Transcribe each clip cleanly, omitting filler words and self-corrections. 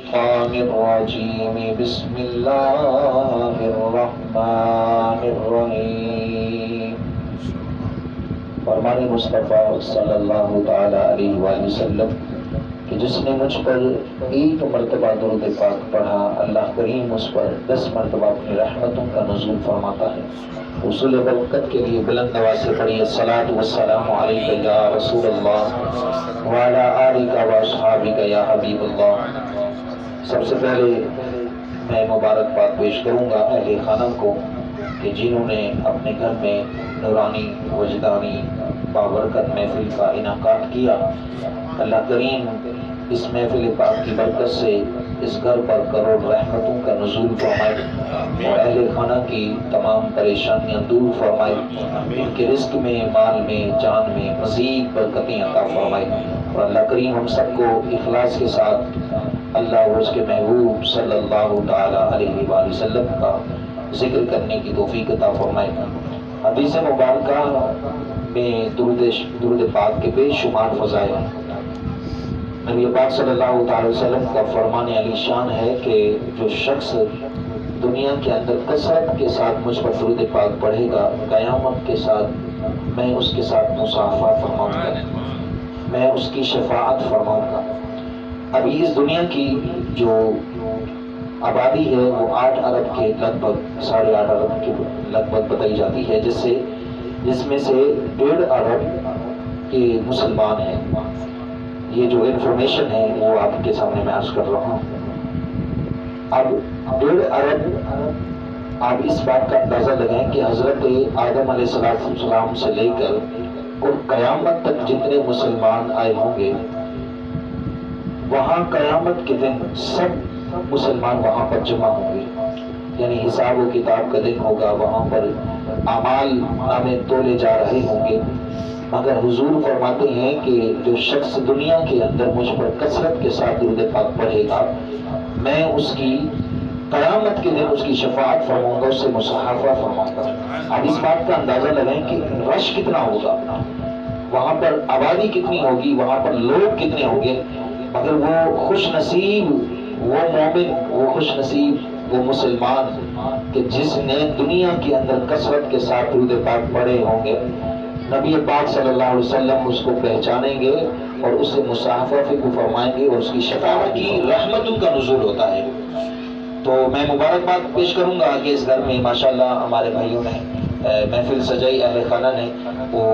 الشیطان الرجیم بسم اللہ الرحمن الرحیم۔ فرمان مصطفیٰ صلی اللہ تعالی علیہ وآلہ وسلم کہ جس نے مجھ پر ایک مرتبہ درود پاک پڑھا اللہ کریم اس پر 10 مرتبہ اپنی رحمتوں کا نزول فرماتا ہے۔ حصول برکت کے لیے بلند آواز سے پڑھیے الصلاۃ والسلام علیک یا رسول اللہ وعلی آلک واصحابک یا حبیب اللہ۔ سب سے پہلے میں مبارکباد پیش کروں گا اہل خانہ کو کہ جنہوں نے اپنے گھر میں نورانی وجدانی بابرکت محفل کا انعقاد کیا۔ اللہ کریم اس محفل پاک کی برکت سے اس گھر پر کروڑ رحمتوں کا نزول فرمائے اور اہل خانہ کی تمام پریشانیاں دور فرمائے، ان کے رزق میں، مال میں، جان میں مزید برکتیں عطا فرمائے، اور اللہ کریم ہم سب کو اخلاص کے ساتھ اللہ اور اس کے محبوب صلی اللہ تعالی علیہ وآلہ وسلم کا ذکر کرنے کی توفیق عطا فرمائے۔ حدیث مبارکہ میں درود پاک کے بے شمار فضائل ہیں۔ نبی پاک صلی اللہ تعالی وسلم کا فرمان علی شان ہے کہ جو شخص دنیا کے اندر کثرت کے ساتھ مجھ پر درود پاک پڑھے گا، قیامت کے ساتھ میں اس کے ساتھ مصافحہ فرماؤں گا، میں اس کی شفاعت فرماؤں گا۔ ابھی اس دنیا کی جو آبادی ہے وہ 8 ارب کے لگ بھگ 8.5 ارب کے لگ بھگ بتائی جاتی ہے، جس میں سے 1.5 ارب کے مسلمان ہیں۔ یہ جو انفارمیشن ہے وہ آپ کے سامنے میں عرض کر رہا ہوں۔ اب 1.5 ارب آپ اس بات کا اندازہ لگائیں کہ حضرت آدم علیہ السلام سے لے کر اور قیامت تک جتنے مسلمان آئے ہوں گے، وہاں قیامت کے دن سب مسلمان وہاں پر جمع ہوں گے، یعنی حساب و کتاب کا دن ہوگا، وہاں پر اعمال نامے تولے جا رہے ہوں گے۔ مگر حضور فرماتے ہیں کہ جو شخص دنیا کے اندر مجھ پر کثرت کے ساتھ درود پاک پڑھے گا، میں اس کی قیامت کے دن اس کی شفاعت فرماؤں گا، اس سے مصافحہ فرماؤں گا۔ اب اس بات کا اندازہ لگائیں کہ رش کتنا ہوگا، وہاں پر آبادی کتنی ہوگی، وہاں پر لوگ کتنے ہوں گے، مگر وہ خوش نصیب، وہ مومن، وہ خوش نصیب، وہ مسلمان کہ جس نے دنیا کے اندر کثرت کے ساتھ درود پاک پڑھے ہوں گے، نبی پاک صلی اللہ علیہ وسلم اس کو پہچانیں گے اور اس سے مصافحہ کو فرمائیں گے اور اس کی شفاعت کی رحمتوں کا نزول ہوتا ہے۔ تو میں مبارکباد پیش کروں گا کہ اس گھر میں ماشاءاللہ ہمارے بھائیوں نے محفل سجائی، اہل خانہ نے، وہ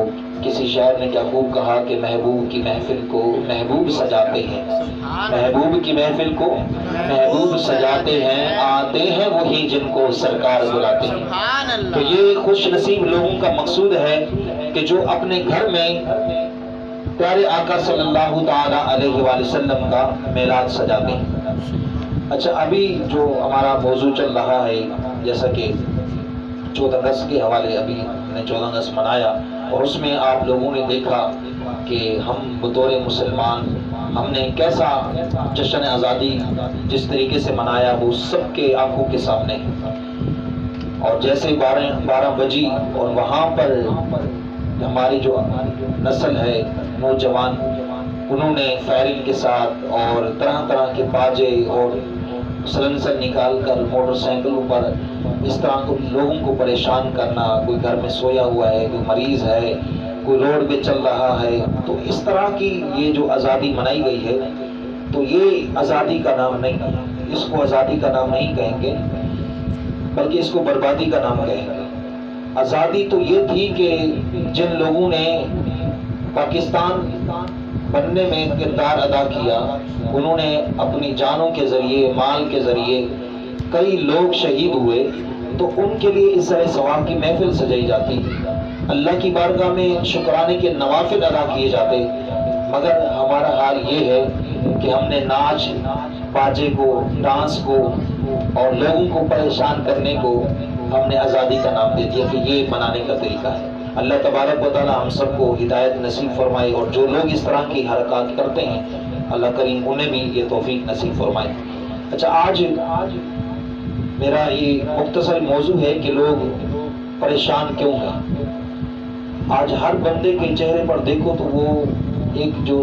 کسی شاعر نے کیا خوب کہا کہ محبوب کی محفل کو محبوب سجاتے ہیں، محبوب کی محفل کو محبوب سجاتے ہیں، آتے ہیں وہی جن کو سرکار بلاتے ہیں۔ تو یہ خوش نصیب لوگوں کا مقصود ہے کہ جو اپنے گھر میں پیارے آقا صلی اللہ تعالی علیہ وآلہ وسلم کا میلاد سجاتے ہیں۔ اچھا، ابھی جو ہمارا موضوع چل رہا ہے، جیسا کہ 14 اگست کے حوالے، ابھی ہم نے 14 اگست منایا اور اس میں آپ لوگوں نے دیکھا کہ ہم بطور مسلمان ہم نے کیسا جشن آزادی جس طریقے سے منایا وہ سب کے آنکھوں کے سامنے، اور جیسے 12 بجی اور وہاں پر ہماری جو نسل ہے نوجوان، انہوں نے فائرنگ کے ساتھ اور طرح طرح کے باجے اور سلنسر نکال کر موٹر سائیکلوں پر اس طرح کو لوگوں کو پریشان کرنا، کوئی گھر میں سویا ہوا ہے، کوئی مریض ہے، کوئی روڈ پہ چل رہا ہے، تو اس طرح کی یہ جو آزادی منائی گئی ہے، تو یہ آزادی کا نام نہیں، اس کو آزادی کا نام نہیں کہیں گے بلکہ اس کو بربادی کا نام کہیں گے۔ آزادی تو یہ تھی کہ جن لوگوں نے پاکستان بننے میں کردار ادا کیا، انہوں نے اپنی جانوں کے ذریعے، مال کے ذریعے کئی لوگ شہید ہوئے، تو ان کے لیے اس طرح ثواب کی محفل سجائی جاتی، اللہ کی بارگاہ میں شکرانے کے نوافل ادا کیے جاتے۔ مگر ہمارا حال یہ ہے کہ ہم نے ناچ باجے کو، ڈانس کو اور لوگوں کو پریشان کرنے کو ہم نے آزادی کا نام دے دیا کہ یہ منانے کا طریقہ ہے۔ اللہ تبارک و تعالی ہم سب کو ہدایت نصیب فرمائے، اور جو لوگ اس طرح کی حرکات کرتے ہیں اللہ کریم انہیں بھی یہ توفیق نصیب فرمائے۔ اچھا، آج میرا یہ مختصر موضوع ہے کہ لوگ پریشان کیوں ہیں۔ آج ہر بندے کے چہرے پر دیکھو تو وہ ایک جو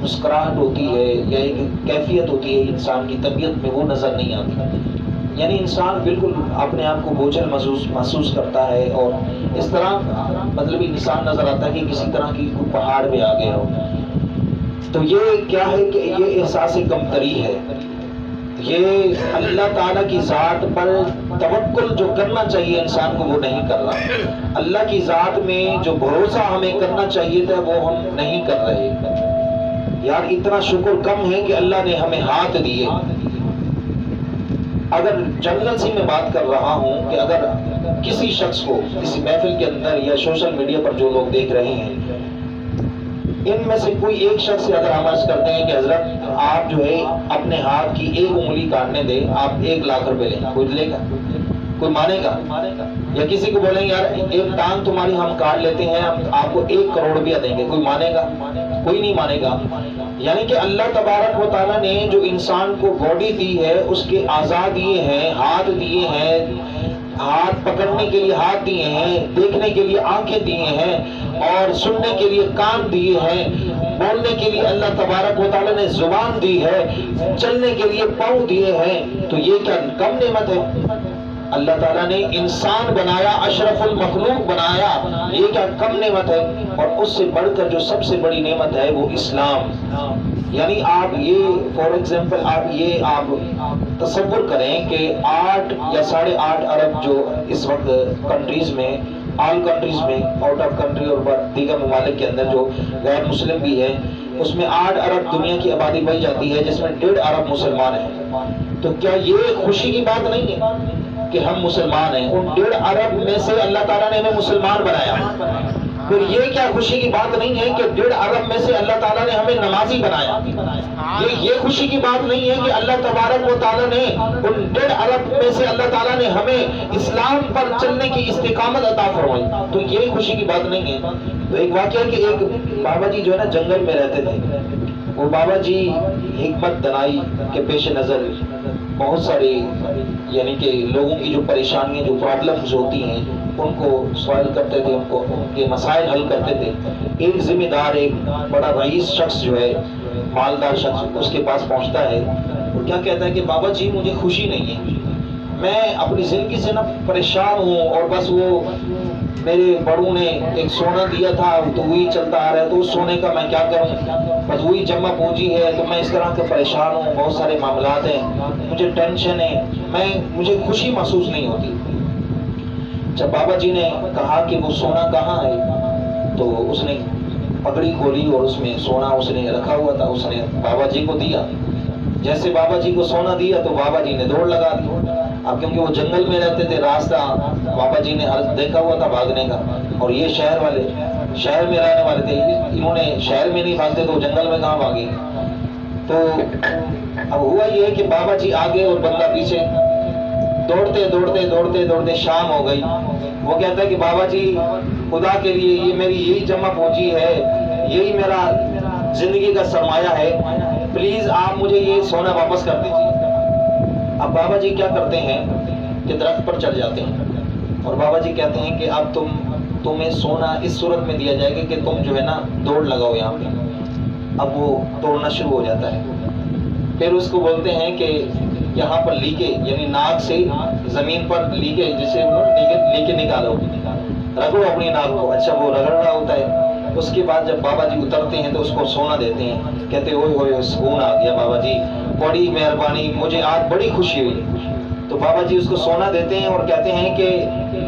مسکراہٹ ہوتی ہے یا ایک کیفیت ہوتی ہے انسان کی طبیعت میں، وہ نظر نہیں آتی. یعنی انسان بالکل اپنے آپ کو بوجھل محسوس کرتا ہے، اور اس طرح مطلب انسان نظر آتا ہے کہ کسی طرح کی کوئی پہاڑ پہ آ گیا ہو. تو یہ کیا ہے کہ یہ احساس کمتری ہے. یہ اللہ تعالیٰ کی ذات پر توکل جو کرنا چاہیے انسان کو وہ نہیں کر رہا. اللہ کی ذات میں جو بھروسہ ہمیں کرنا چاہیے تھا وہ ہم نہیں کر رہے. یار اتنا شکر کم ہے کہ اللہ نے ہمیں ہاتھ دیے. اگر جنرل سی میں بات کر رہا ہوں کہ اگر کسی شخص کو کسی محفل کے اندر یا سوشل میڈیا پر جو لوگ دیکھ رہے ہیں، ان میں سے کوئی ایک شخص سے اگر ہم عرض کرتے ہیں کہ حضرت آپ جو ہے اپنے ہاتھ کی ایک انگلی کاٹنے دیں، آپ 1,00,000 روپے لیں، کوئی لے گا؟ کوئی مانے گا؟ یا کسی کو بولیں یار ایک ٹانگ تمہاری ہم کاٹ لیتے ہیں، ہم آپ کو 1 کروڑ روپیہ دیں گے، کوئی مانے گا؟ کوئی نہیں مانے گا. یعنی کہ اللہ تبارک و تعالیٰ نے جو انسان کو باڈی دی ہے، اس کے اعضاء دیے ہیں، ہاتھ دیے ہیں، ہاتھ پکڑنے کے لیے ہاتھ دیے ہیں، دیکھنے کے لیے آنکھیں دیے ہیں، اور سننے کے لیے کان دیے ہیں، بولنے کے لیے اللہ تبارک و تعالیٰ نے زبان دی ہے، چلنے کے لیے پاؤں دیے ہیں. تو یہ کیا کم نعمت ہے؟ اللہ تعالیٰ نے انسان بنایا، اشرف المخلوق بنایا، یہ کیا کم نعمت ہے؟ اور اس سے بڑھ کر جو سب سے بڑی نعمت ہے وہ اسلام. یعنی آپ یہ فار ایگزامپل آپ تصور کریں کہ 8 یا 8.5 ارب جو اس وقت کنٹریز میں، آل کنٹریز میں، آؤٹ آف کنٹری اور دیگر ممالک کے اندر جو غیر مسلم بھی ہے، اس میں 8 ارب دنیا کی آبادی پائی جاتی ہے، جس میں 1.5 ارب مسلمان ہیں. تو کیا یہ خوشی کی بات نہیں ہے کہ ہم مسلمان ہیں؟ ان 1.5 ارب میں سے اللہ تعالیٰ نے ہمیں مسلمان بنایا. پھر یہ کیا خوشی کی بات نہیں ہے کہ 1.5 ارب میں سے اللہ تعالیٰ نے ہمیں نمازی بنایا؟ یہ خوشی کی بات نہیں ہے کہ اللہ تبارک و تعالیٰ نے ان 1.5 ارب میں سے اللہ تعالیٰ نے ہمیں اسلام پر چلنے کی استقامت عطا فرمائی؟ تو یہ خوشی کی بات نہیں ہے. تو ایک واقعہ کہ ایک بابا جی جو ہے نا جنگل میں رہتے تھے. وہ بابا جی حکمت دنائی کے پیش نظر بہت ساری یعنی کہ لوگوں کی جو پریشانیاں، جو پرابلمز ہوتی ہیں، ان کو سوال کرتے تھے، ان کے مسائل حل کرتے تھے. ایک ذمہ دار، ایک بڑا رئیس شخص جو ہے، مالدار شخص، اس کے پاس پہنچتا ہے اور کیا کہتا ہے کہ بابا جی مجھے خوشی نہیں ہے، میں اپنی زندگی سے نا پریشان ہوں، اور بس وہ میرے بڑوں نے ایک سونا دیا تھا تو وہی چلتا آ رہا ہے، تو اس سونے کا میں کیا کروں، بس وہی جمع پونجی ہے، تو میں اس طرح سے پریشان ہوں، بہت سارے معاملات ہیں، مجھے ٹینشن ہے، مجھے خوشی محسوس نہیں ہوتی. جب بابا جی نے کہا کہ وہ سونا کہاں ہے، تو اس نے پگڑی کھولی اور اس میں سونا اس نے رکھا ہوا تھا، اس نے بابا جی کو دیا. جیسے بابا جی کو سونا دیا تو بابا جی نے دوڑ لگا دی. اب کیونکہ وہ جنگل میں رہتے تھے، راستہ بابا جی نے دیکھا ہوا تھا بھاگنے کا، اور یہ شہر والے شہر میں رہنے والے تھے، انہوں نے شہر میں نہیں بھاگتے تو جنگل میں کہاں بھاگے. تو اب ہوا یہ کہ بابا جی آگے اور بندہ پیچھے، دوڑتے دوڑتے دوڑتے دوڑتے شام ہو گئی. وہ کہتا ہے کہ بابا جی خدا کے لیے یہ میری یہی جمع پونجی ہے، یہی میرا زندگی کا سرمایہ ہے، پلیز آپ مجھے یہ سونا واپس کر دیجیے. اب بابا جی کیا کرتے ہیں کہ درخت پر چڑھ جاتے ہیں، اور بابا جی کہتے ہیں کہ اب تمہیں سونا اس صورت میں دیا جائے گا کہ تم جو ہے نا دوڑ لگاؤ یہاں پہ. اب وہ توڑنا شروع ہو جاتا ہے. پھر اس کو بولتے ہیں کہ یہاں پر لیکے، یعنی ناک سے زمین پر لیکے، جسے لیکے نکالو، رگڑو اپنی ناک کو. اچھا وہ رگڑ رہا ہوتا ہے. اس کے بعد جب بابا جی اترتے ہیں تو اس کو سونا دیتے ہیں. کہتے ہوئے ہوئے سکون آ گیا بابا جی، بڑی مہربانی، مجھے آج بڑی خوشی ہوئی. تو بابا جی اس کو سونا دیتے ہیں اور کہتے ہیں کہ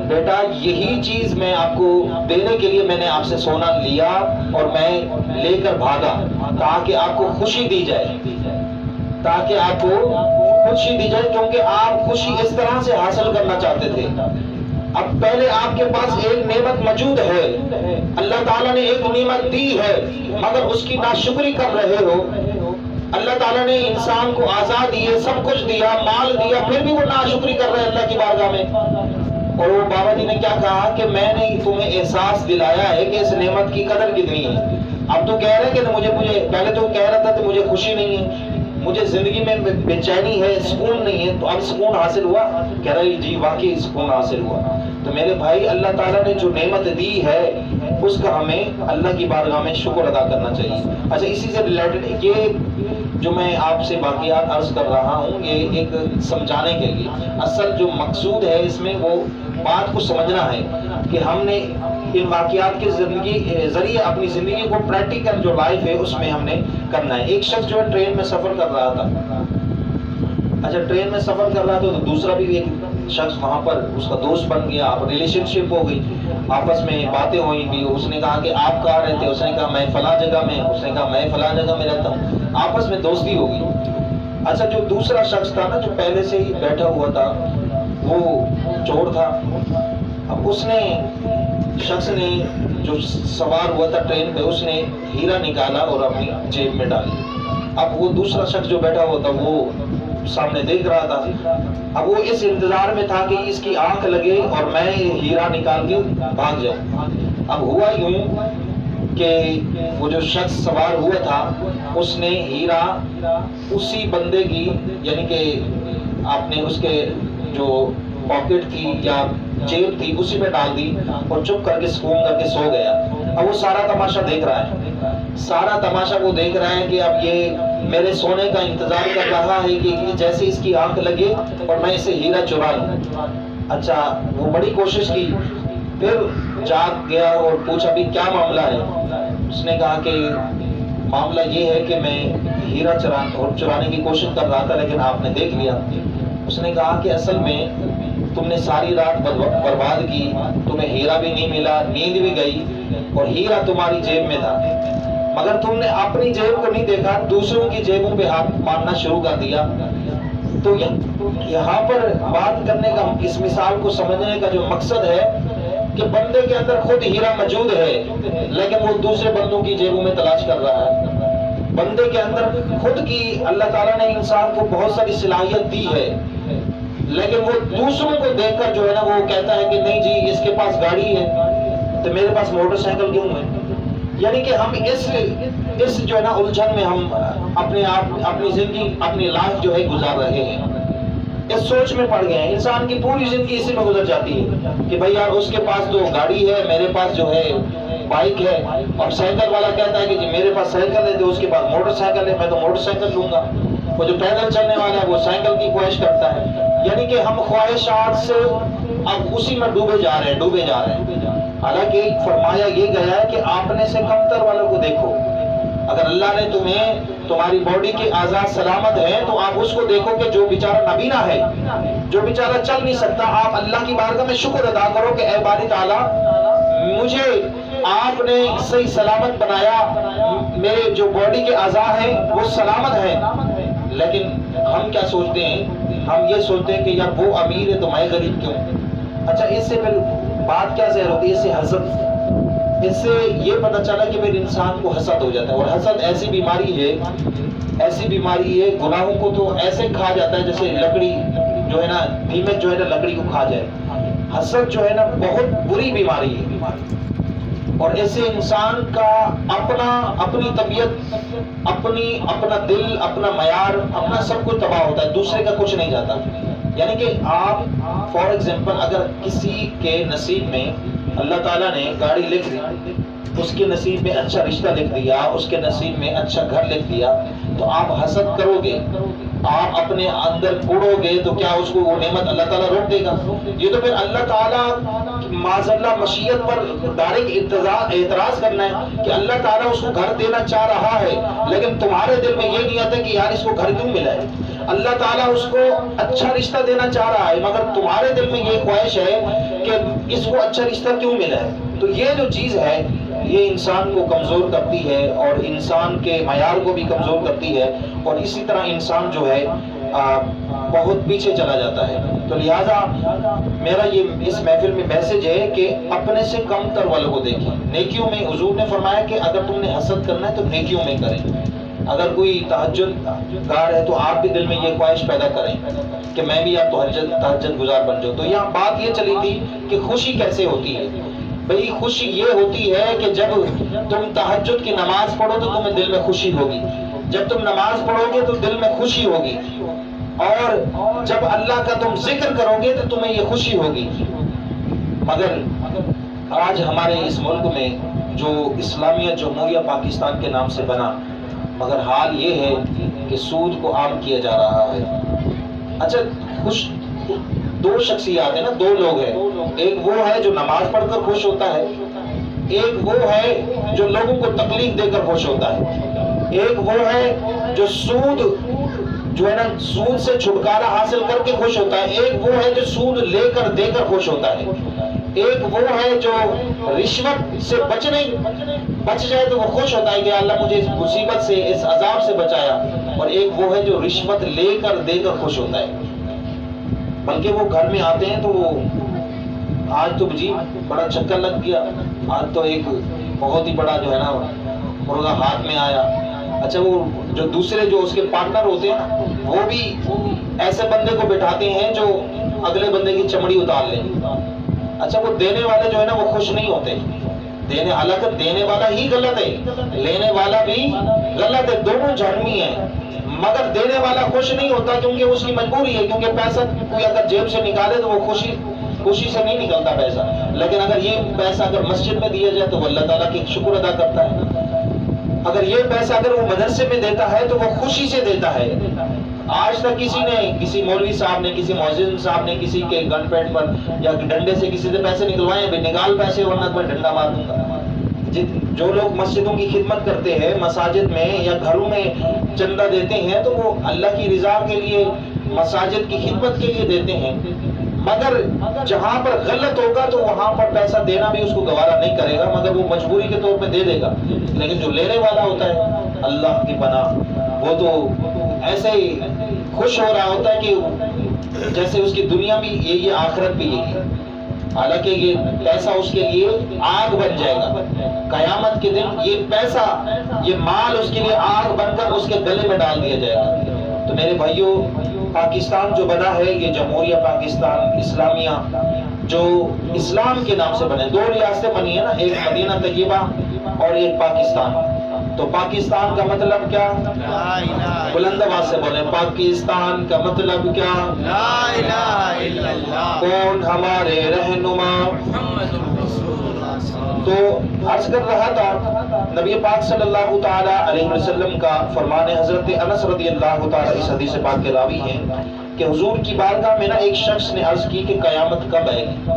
بیٹا یہی چیز میں آپ کو دینے کے لیے میں نے آپ سے سونا لیا اور میں لے کر بھاگا، تاکہ آپ کو خوشی دی جائے، تاکہ آپ کو خوشی دی جائے، کیونکہ آپ خوشی اس طرح سے حاصل کرنا چاہتے تھے. اب پہلے آپ کے پاس ایک نعمت موجود ہے، اللہ تعالیٰ نے ایک نعمت دی ہے، مگر اس کی ناشکری کر رہے ہو. اللہ تعالیٰ نے انسان کو آزاد دیے، سب کچھ دیا، مال دیا، پھر بھی وہ ناشکری کر رہے ہیں اللہ کی بارگاہ میں. اور وہ بابا جی نے کیا کہا کہ میں نے تمہیں احساس دلایا ہے کہ اس نعمت کی قدر کتنی ہے. اب تو کہہ رہے کہ مجھے پہلے تو کہہ رہا تھا کہ مجھے خوشی نہیں ہے، مجھے زندگی میں بے چینی ہے، سکون نہیں ہے، تو اب سکون حاصل ہوا؟ کہہ رہے جی واقعی سکون حاصل ہوا۔ تو میرے بھائی اللہ تعالیٰ نے جو نعمت دی ہے اس کا ہمیں اللہ کی بارگاہ میں شکر ادا کرنا چاہیے۔ اچھا، اسی سے ریلیٹڈ یہ جو میں آپ سے واقعات عرض کر رہا ہوں، یہ ایک سمجھانے کے لیے، اصل جو مقصود ہے اس میں وہ بات کو سمجھنا ہے کہ ہم نے ان واقعات کے ذریعے اپنی زندگی کو پریکٹیکل جو لائف ہے اس میں ہم نے کرنا ہے۔ ایک شخص جو ہے ٹرین میں سفر کر رہا تھا، اچھا ٹرین میں سفر کر رہا تھا تو دوسرا بھی ایک شخص وہاں پر اس کا دوست بن گیا، ریلیشن شپ ہو گئی، آپس میں باتیں ہوئی بھی۔ اس نے کہا کہ آپ کہاں رہتے؟ اس نے کہا میں فلاں جگہ میں، اس نے کہا میں فلاں جگہ میں رہتا ہوں، آپس میں دوستی ہو گئی۔ اچھا، جو دوسرا شخص تھا نا، جو پہلے سے ہی بیٹھا ہوا تھا، وہ چور تھا۔ اب اس نے شخص نے جو سوار ہوا تھا ٹرین پہ، اس نے ہیرا نکالا اور اپنی جیب میں ڈالی۔ اب وہ دوسرا شخص جو بیٹھا ہوا تھا وہ سامنے دیکھ رہا تھا۔ اب وہ اس انتظار میں تھا کہ اس کی آنکھ لگے اور میں ہیرا نکال کے بھاگ جاؤں۔ اب ہوا یوں کہ وہ جو شخص سوار ہوا تھا اس نے ہیرا اسی بندے کی، یعنی کہ آپ نے اس کے جو پاکٹ تھی یا جیب تھی اسی میں ڈال دی اور چپ کر کے سکون کر کے سو گیا۔ اب وہ سارا تماشا دیکھ رہا ہے، سارا تماشا وہ دیکھ رہا ہے کہ اب یہ میرے سونے کا انتظار کر رہا ہے کہ جیسے اس کی آنکھ لگے اور میں اسے ہیرا چرا لوں۔ اچھا، وہ بڑی کوشش کی، پھر جاگ گیا اور پوچھا بھی کیا معاملہ ہے؟ اس نے کہا کہ معاملہ یہ ہے کہ میں ہیرا چرانے کی کوشش کر رہا تھا لیکن آپ نے دیکھ لیا۔ اس نے کہا کہ اصل میں تم نے ساری رات برباد کی، تمہیں ہیرا بھی نہیں ملا، نیند بھی گئی اور ہیرا تمہاری جیب میں تھا، مگر تم نے اپنی جیب کو نہیں دیکھا، دوسروں کی جیبوں پہ ہاتھ مارنا شروع کر دیا۔ تو یہاں پر بات کرنے کا، اس مثال کو سمجھنے کا جو مقصد ہے کہ بندے کے اندر خود ہیرا موجود ہے لیکن وہ دوسرے بندوں کی جیبوں میں تلاش کر رہا ہے۔ بندے کے اندر خود کی اللہ تعالیٰ نے انسان کو بہت ساری صلاحیت دی ہے لیکن وہ دوسروں کو دیکھ کر جو ہے نا وہ کہتا ہے کہ نہیں جی اس کے پاس گاڑی ہے تو میرے پاس موٹر سائیکل کیوں ہے؟ یعنی کہ ہم اس جو ہے نا الجھن میں ہم اپنے آپ اپنی زندگی اپنی لائف جو ہے گزار رہے ہیں، اس سوچ میں پڑ گئے ہیں۔ انسان کی پوری زندگی اسی میں گزر جاتی ہے کہ بھئی یار اس کے پاس تو گاڑی ہے، میرے پاس جو ہے بائک ہے، اور سائیکل والا کہتا ہے کہ جی میرے پاس سائیکل ہے تو اس کے پاس موٹر سائیکل ہے، میں تو موٹر سائیکل لوں گا۔ وہ جو پیدل چلنے والا ہے وہ سائیکل کی خواہش کرتا ہے۔ یعنی کہ ہم خواہشات سے اب اسی میں ڈوبے جا رہے ہیں۔ حالانکہ فرمایا یہ گیا ہے کہ اپنے سے کمتر والوں کو دیکھو۔ اگر اللہ نے تمہاری باڈی کے اعضاء سلامت ہیں تو آپ اس کو دیکھو کہ جو بیچارہ نابینا ہے، جو بیچارہ چل نہیں سکتا، آپ اللہ کی بارگاہ میں شکر ادا کرو کہ اے باری تعالیٰ مجھے آپ نے صحیح سلامت بنایا، میرے جو باڈی کے اعضاء ہیں وہ سلامت ہیں۔ لیکن ہم کیا سوچتے ہیں؟ ہم یہ سوچتے ہیں کہ یار وہ امیر ہے تو میں غریب کیوں؟ اچھا، اس سے پھر بات کیا ظاہر ہوتی ہے؟ اس سے حسد، اس سے یہ پتہ چلا کہ پھر انسان کو حسد ہو جاتا ہے۔ اور حسد ایسی بیماری ہے، گناہوں کو تو ایسے کھا جاتا ہے جیسے لکڑی جو ہے نا، دیمک جو ہے نا لکڑی کو کھا جائے۔ حسد جو ہے نا بہت بری بیماری ہے اور ایسے انسان کا اپنی طبیعت، اپنا دل، اپنا معیار، اپنا سب کچھ تباہ ہوتا ہے، دوسرے کا کچھ نہیں جاتا۔ یعنی کہ آپ فار ایگزامپل اگر کسی کے نصیب میں اللہ تعالیٰ نے گاڑی لکھ دی، اس کے نصیب میں اچھا رشتہ لکھ دیا، اس کے نصیب میں اچھا گھر لکھ دیا، تو آپ حسد کرو گے، آپ اپنے اندر کوڑو گے تو کیا اس کو وہ نعمت اللہ تعالیٰ روک دے گا؟ یہ تو پھر اللہ تعالیٰ معاذ اللہ مشیت پر ڈائریکٹ اعتراض کرنا ہے کہ اللہ تعالیٰ اس کو گھر دینا چاہ رہا ہے لیکن تمہارے دل میں یہ نیت ہے کہ یار اس کو گھر کیوں ملا ہے۔ اللہ تعالیٰ اس کو اچھا رشتہ دینا چاہ رہا ہے مگر تمہارے دل میں یہ خواہش ہے کہ اس کو اچھا رشتہ کیوں ملا ہے۔ تو یہ جو چیز ہے یہ انسان کو کمزور کرتی ہے اور انسان کے معیار کو بھی کمزور کرتی ہے اور اسی طرح انسان جو ہے بہت پیچھے چلا جاتا ہے۔ تو لہٰذا میرا یہ اس محفل میں میسج ہے کہ اپنے سے کم تر والوں کو دیکھیں۔ نیکیوں میں حضور نے فرمایا کہ اگر تم نے حسد کرنا ہے تو نیکیوں میں کریں۔ اگر کوئی تہجد گار ہے تو آپ بھی دل میں یہ خواہش پیدا کریں کہ میں بھی اب تہجد گزار بن جاؤں۔ تو یہاں بات یہ چلی تھی کہ خوشی کیسے ہوتی ہے۔ بھئی خوشی یہ ہوتی ہے کہ جب تم تہجد کی نماز پڑھو تو تمہیں دل میں خوشی ہوگی، جب تم نماز پڑھو گے تو دل میں خوشی ہوگی، اور جب اللہ کا تم ذکر کرو گے تو تمہیں یہ خوشی ہوگی۔ مگر آج ہمارے اس ملک میں جو اسلامیہ جمہوریہ پاکستان کے نام سے بنا، مگر حال یہ ہے کہ سود کو عام کیا جا رہا ہے۔ اچھا، دو شخصیات ہیں نا، دو لوگ ہیں، ایک وہ ہے جو نماز پڑھ کر خوش ہوتا ہے، ایک وہ ہے جو لوگوں کو تکلیف دے کر خوش ہوتا ہے، ایک وہ ہے جو سود جو ہے نا سود سے چھٹکارا حاصل کر کے خوش ہوتا ہے، ایک وہ ہے جو سود لے کر دے کر خوش ہوتا ہے، ایک وہ ہے جو رشوت سے بچ جائے تو وہ خوش ہوتا ہے کہ اللہ مجھے اس مصیبت سے، اس عذاب سے بچایا، اور ایک وہ ہے جو رشوت لے کر دے کر خوش ہوتا ہے۔ بلکہ وہ گھر میں آتے ہیں تو وہ آج تو جی بڑا چکر لگ گیا، آج تو ایک بہت ہی بڑا جو ہے نا مرغا ہاتھ میں آیا۔ اچھا، وہ جو دوسرے جو اس کے پارٹنر ہوتے ہیں وہ بھی ایسے بندے کو بٹھاتے ہیں جو اگلے بندے کی چمڑی اتار لیں۔ اچھا، وہ دینے والے جو ہے نا وہ خوش نہیں ہوتے، حالانکہ دینے والا ہی غلط ہے، لینے والا بھی غلط ہے، دونوں جہنمی ہیں، مگر دینے والا خوش نہیں ہوتا کیونکہ اس کی مجبوری ہے، کیونکہ پیسہ کوئی اگر جیب سے نکالے تو وہ خوشی سے نہیں نکلتا پیسہ، لیکن اگر یہ پیسہ اگر مسجد میں دیا جائے تو وہ اللہ تعالیٰ کی شکر ادا کرتا ہے، اگر یہ پیسہ اگر وہ مدرسے میں دیتا ہے تو وہ خوشی سے دیتا ہے۔ آج تک کسی مولوی صاحب نے، کسی مؤذن صاحب نے کسی کے گن پیٹ پر یا ڈنڈے سے کسی سے پیسے نکلوائے ہیں؟ نکال پیسے ورنہ تو میں ڈنڈا مار دوں گا۔ جو لوگ مسجدوں کی خدمت کرتے ہیں، مساجد میں یا گھروں میں چندہ دیتے ہیں تو وہ اللہ کی رضا کے لیے، مساجد کی خدمت کے لیے دیتے ہیں، مگر جہاں پر غلط ہوگا تو وہاں پر پیسہ دینا بھی اس کو گوارا نہیں کرے گا، مگر وہ مجبوری کے طور پہ دے دے گا۔ لیکن جو لینے والا ہوتا ہے اللہ کی پناہ، وہ تو ایسے ہی خوش ہو رہا ہوتا ہے کہ جیسے اس کی دنیا بھی یہی، آخرت بھی یہی، حالانکہ یہ پیسہ اس کے لیے آگ بن جائے گا قیامت کے دن۔ یہ پیسہ، یہ مال اس کے لیے آگ بن کر اس کے گلے میں ڈال دیا جائے گا۔ تو میرے بھائیوں، پاکستان جو بنا ہے یہ جمہوریہ پاکستان اسلامیہ، جو اسلام کے نام سے بنے، دو ریاستیں بنی ہیں نا، ایک مدینہ طیبہ اور ایک پاکستان۔ تو پاکستان کا مطلب کیا؟ بلند آواز سے بولیں، پاکستان کا مطلب کیا؟ لا الہ الا اللہ۔ کون ہمارے رہنما؟ تو عرض کر رہا تھا، نبی پاک صلی اللہ تعالی علیہ وسلم کا فرمان، حضرت انس رضی اللہ تعالی اس حدیث پاک کے راوی ہیں کہ حضور کی بارگاہ میں نا ایک شخص نے عرض کی کہ قیامت کب آئے گی؟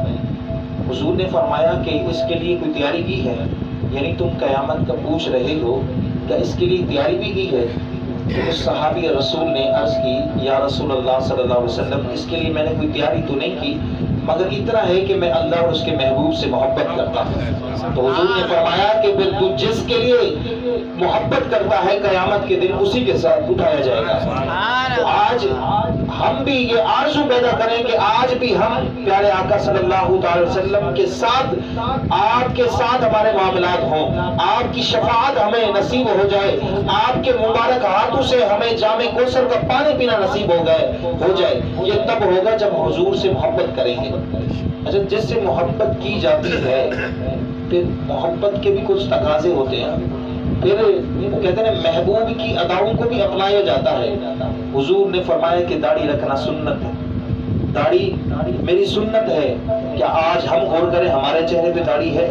حضور نے فرمایا کہ اس کے لیے کوئی تیاری کی ہے؟ یعنی تم قیامت کا پوچھ رہے ہو، کیا اس کے لیے تیاری بھی کی ہے؟ تو اس صحابی رسول نے عرض کی، یا رسول اللہ صلی اللہ علیہ وسلم، اس کے لیے میں نے کوئی تیاری تو نہیں کی، مگر اتنا ہے کہ میں اللہ اور اس کے محبوب سے محبت کرتا ہوں۔ تو حضور نے فرمایا کہ پھر تو جس کے لیے محبت کرتا ہے قیامت کے دن اسی کے ساتھ اٹھایا جائے گا۔ تو آج ہم بھی یہ آرزو پیدا کریں کہ آج بھی ہم پیارے آقا صلی اللہ علیہ وسلم کے ساتھ، آپ کے ساتھ ہمارے معاملات ہوں، آپ کی شفاعت ہمیں نصیب ہو جائے، آپ کے مبارک ہاتھوں سے ہمیں جام کوثر کا پانی پینا نصیب ہو جائے۔ یہ تب ہوگا جب حضور سے محبت کریں گے۔ اچھا، جس سے محبت کی جاتی ہے پھر محبت کے بھی کچھ تقاضے ہوتے ہیں، پھر کہتے ہیں محبوب کی اداؤں کو بھی اپنایا جاتا ہے۔ حضور نے فرمایا کہ داڑھی رکھنا سنت ہے، داڑھی میری سنت ہے۔ کیا آج ہم غور کریں ہمارے چہرے پہ داڑھی ہے؟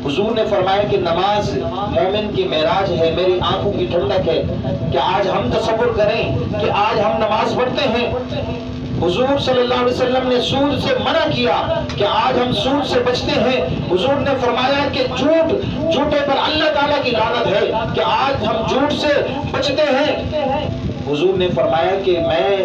حضور نے فرمایا کہ نماز مومن کی معراج ہے، میری آنکھوں کی ٹھنڈک ہے۔ کیا آج ہم تصور کریں کہ آج ہم نماز پڑھتے ہیں؟ حضور صلی اللہ علیہ وسلم نے سود سے منع کیا کہ آج ہم سود سے بچتے ہیں۔ حضور نے فرمایا کہ جھوٹے پر اللہ تعالیٰ کی لعنت ہے کہ آج ہم جھوٹ سے بچتے ہیں۔ حضور نے فرمایا کہ میں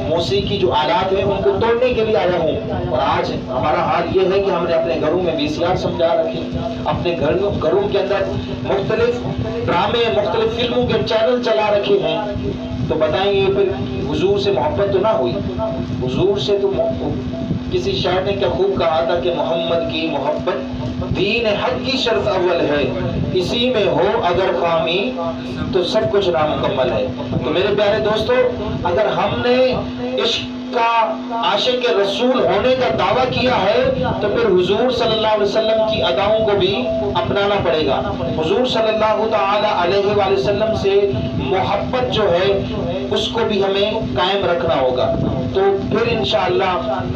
موسیقی جو آلات ہیں ان کو توڑنے کے لیے آیا ہوں، اور آج ہمارا حال یہ ہے کہ ہم نے اپنے گھروں میں VCR سمجھا رکھے، اپنے گھروں کے اندر مختلف ڈرامے، مختلف فلموں کے چینل چلا رکھے ہیں۔ تو بتائیں یہ پھر حضور سے محبت تو نہ ہوئی؟ حضور سے تو کسی شاعر نے کیا خوب کہا تھا کہ محمد کی محبت دین حق کی شرط اول ہے، اسی میں ہو اگر خامی تو سب کچھ نامکمل ہے۔ تو میرے پیارے دوستو، اگر ہم نے عشق کا عاشق رسول ہونے کا دعویٰ کیا ہے تو پھر حضور صلی اللہ علیہ وسلم کی اداؤں کو بھی اپنانا پڑے گا. حضور صلی اللہ تعالی علیہ وآلہ وسلم سے محبت جو ہے اس کو بھی ہمیں قائم رکھنا ہوگا. تو پھر انشاءاللہ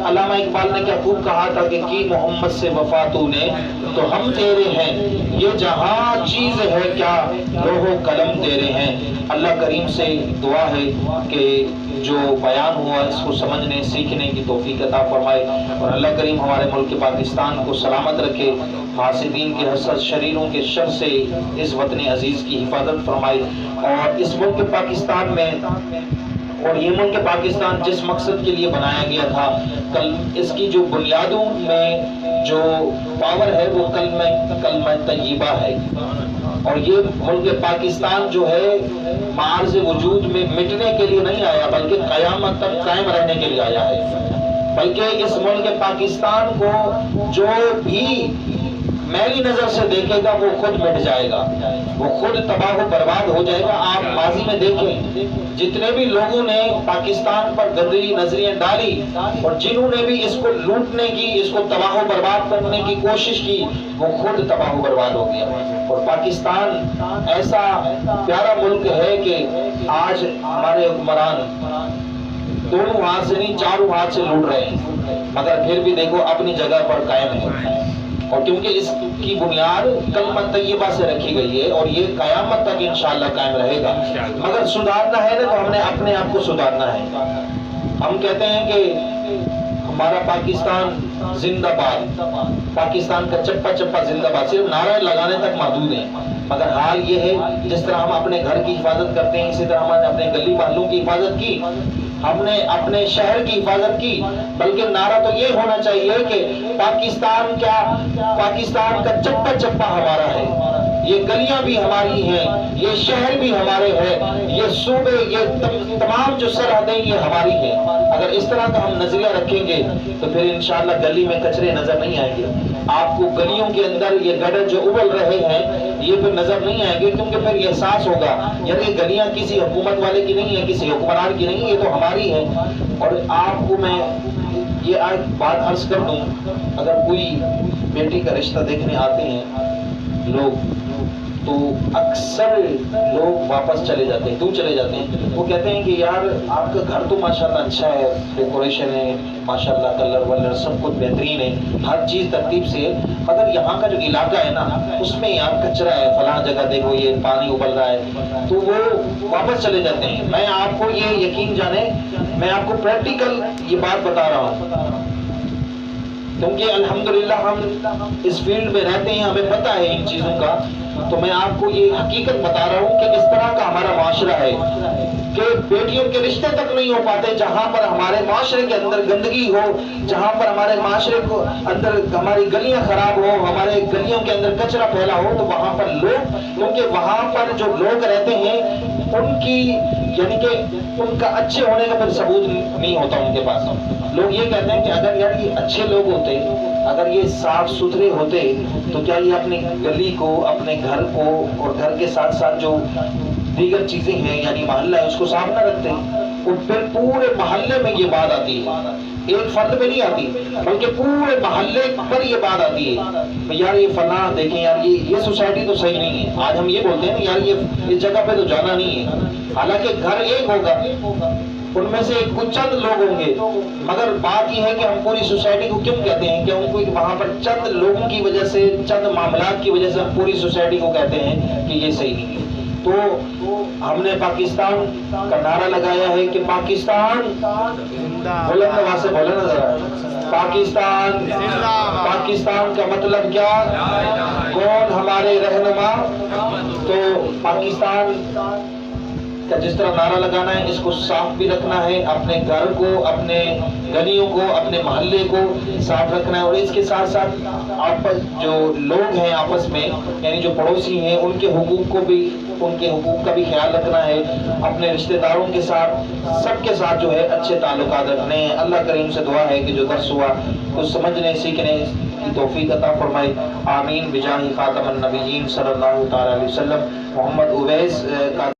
علامہ اقبال نے کیا خوب کہا تھا کہ کی محمد سے وفا تو نے تو ہم تیرے ہیں, یہ جہاں چیز ہے کیا لوح و قلم تیرے ہیں. اللہ کریم سے دعا ہے کہ جو بیان ہوا اس کو سمجھنے سیکھنے کی توفیق عطا فرمائے, اور اللہ کریم ہمارے ملک پاکستان کو سلامت رکھے, حاسدین کے حسد, شریروں کے شر سے اس وطن عزیز کی حفاظت فرمائے. اور اس ملک پاکستان میں, اور یہ ملک پاکستان جس مقصد کے لیے بنایا گیا تھا, کل اس کی جو بنیادوں میں جو پاور ہے وہ کلمہ طیبہ ہے. اور یہ ملک پاکستان جو ہے معرض وجود میں مٹنے کے لیے نہیں آیا بلکہ قیامت تک قائم رہنے کے لیے آیا ہے. بلکہ اس ملک پاکستان کو جو بھی میلی نظر سے دیکھے گا وہ خود مٹ جائے گا, وہ خود تباہ و برباد ہو جائے گا. آپ ماضی میں دیکھیں جتنے بھی لوگوں نے پاکستان پر گندی نظریاں ڈالی اور جنہوں نے بھی اس کو لوٹنے کی, اس کو تباہ و برباد کرنے کی کوشش کی, وہ خود تباہ و برباد ہو گیا. اور پاکستان ایسا پیارا ملک ہے کہ آج ہمارے حکمران دونوں ہاتھ سے نہیں چاروں ہاتھ سے لوٹ رہے ہیں, مگر پھر بھی دیکھو اپنی جگہ پر قائم ہے. اور کیونکہ اس کی بنیاد کلمہ طیبہ سے رکھی گئی ہے اور یہ قیامت تک انشاءاللہ قائم رہے گا. مگر سدھارنا ہے نا تو ہم نے اپنے آپ کو سدھارنا ہے. ہم کہتے ہیں کہ ہمارا پاکستان زندہ باد, پاکستان کا چپا چپا زندہ باد, صرف نعرہ لگانے تک محدود ہیں. مگر حال یہ ہے جس طرح ہم اپنے گھر کی حفاظت کرتے ہیں اسی طرح ہم نے اپنے گلی محلوں کی حفاظت کی, ہم نے اپنے شہر کی حفاظت کی. بلکہ نعرہ تو یہ ہونا چاہیے کہ پاکستان کا چپا چپا ہمارا ہے, یہ گلیاں بھی ہماری ہیں, یہ شہر بھی ہمارے ہیں, یہ صوبے, یہ تمام جو سرحدیں یہ ہماری ہیں. اگر اس طرح کا ہم نظریہ رکھیں گے تو پھر انشاءاللہ گلی میں کچرے نظر نہیں آئیں گے. آپ کو گلیوں کے اندر یہ گڈر جو ابل رہے ہیں یہ پھر نظر نہیں آئیں گے, کیونکہ پھر یہ احساس ہوگا یار یہ گلیاں کسی حکومت والے کی نہیں ہے, کسی حکمران کی نہیں, یہ تو ہماری ہے. اور آپ کو میں یہ بات عرض کر دوں, اگر کوئی بیٹی کا رشتہ دیکھنے آتے ہیں لوگ تو اکثر لوگ واپس چلے جاتے ہیں. کیوں چلے جاتے ہیں؟ وہ کہتے ہیں کہ یار آپ کا گھر تو ماشاءاللہ اچھا ہے, ڈیکوریشن ہے ماشاءاللہ, کلر ولر سب کچھ بہترین ہے, ہر چیز ترتیب سے ہے, مگر یہاں کا جو علاقہ ہے نا اس میں یار کچرا ہے, فلاں جگہ دیکھو یہ پانی ابل رہا ہے, تو وہ واپس چلے جاتے ہیں. میں آپ کو یہ یقین جانے, میں آپ کو پریکٹیکل یہ بات بتا رہا ہوں کیونکہ الحمدللہ ہم اس فیلڈ میں رہتے ہیں, ہمیں پتہ ہے ان چیزوں کا. تو میں آپ کو یہ حقیقت بتا رہا ہوں کہ اس طرح کا ہمارا معاشرہ ہے کہ بیٹیوں کے رشتے تک نہیں ہو پاتے. جہاں پر ہمارے معاشرے کے اندر گندگی ہو, جہاں پر ہمارے معاشرے کو اندر ہماری گلیاں خراب ہو, ہمارے گلیوں کے اندر کچرا پھیلا ہو, تو وہاں پر لوگ, کیونکہ وہاں پر جو لوگ رہتے ہیں ان کی یعنی کہ ان کا اچھے ہونے کا پھر ثبوت نہیں ہوتا ان کے پاس. لوگ یہ کہتے ہیں کہ اگر یار یہ اچھے لوگ ہوتے, اگر یہ صاف ستھرے ہوتے تو کیا یہ اپنی گلی کو, اپنے گھر کو اور گھر کے ساتھ ساتھ جو دیگر چیزیں ہیں یعنی محلہ ہے اس کو صاف نہ رکھتے. اور پھر پورے محلے میں یہ بات آتی ہے, ایک فرد پہ نہیں آتی بلکہ پورے محلے پر یہ بات آتی ہے یار یہ فلاں دیکھیں یار یہ سوسائٹی تو صحیح نہیں ہے. آج ہم یہ بولتے ہیں نا یار یہ اس جگہ پہ تو جانا نہیں ہے, حالانکہ گھر ایک ہوگا, ان میں سے کچھ چند لوگ ہوں گے, مگر بات یہ ہے کہ ہم پوری سوسائٹی کو کیوں کہتے ہیں کہ ان کو وہاں پر چند لوگوں کی وجہ سے, چند معاملات کی وجہ سے ہم پوری سوسائٹی کو کہتے ہیں کہ یہ صحیح نہیں ہے. تو ہم نے پاکستان کا نعرہ لگایا ہے کہ پاکستان, بلند آواز سے بولے نا ذرا, پاکستان, پاکستان کا مطلب کیا, کون ہمارے رہنما. تو پاکستان کا جس طرح نعرہ لگانا ہے اس کو صاف بھی رکھنا ہے, اپنے گھر کو, اپنے گلیوں کو, اپنے محلے کو صاف رکھنا ہے. اور اس کے ساتھ ساتھ آپس جو لوگ ہیں آپس میں یعنی جو پڑوسی ہیں ان کے حقوق کو بھی, ان کے حقوق کا بھی خیال رکھنا ہے. اپنے رشتہ داروں کے ساتھ سب کے ساتھ جو ہے اچھے تعلقات رکھنے ہیں. اللہ کریم سے دعا ہے کہ جو درس ہوا کچھ سمجھنے سیکھنے کی توفیق عطا فرمائے. آمین بجاہ خاتم النبیین صلی اللہ تعالی علیہ وسلم. محمد اویس کا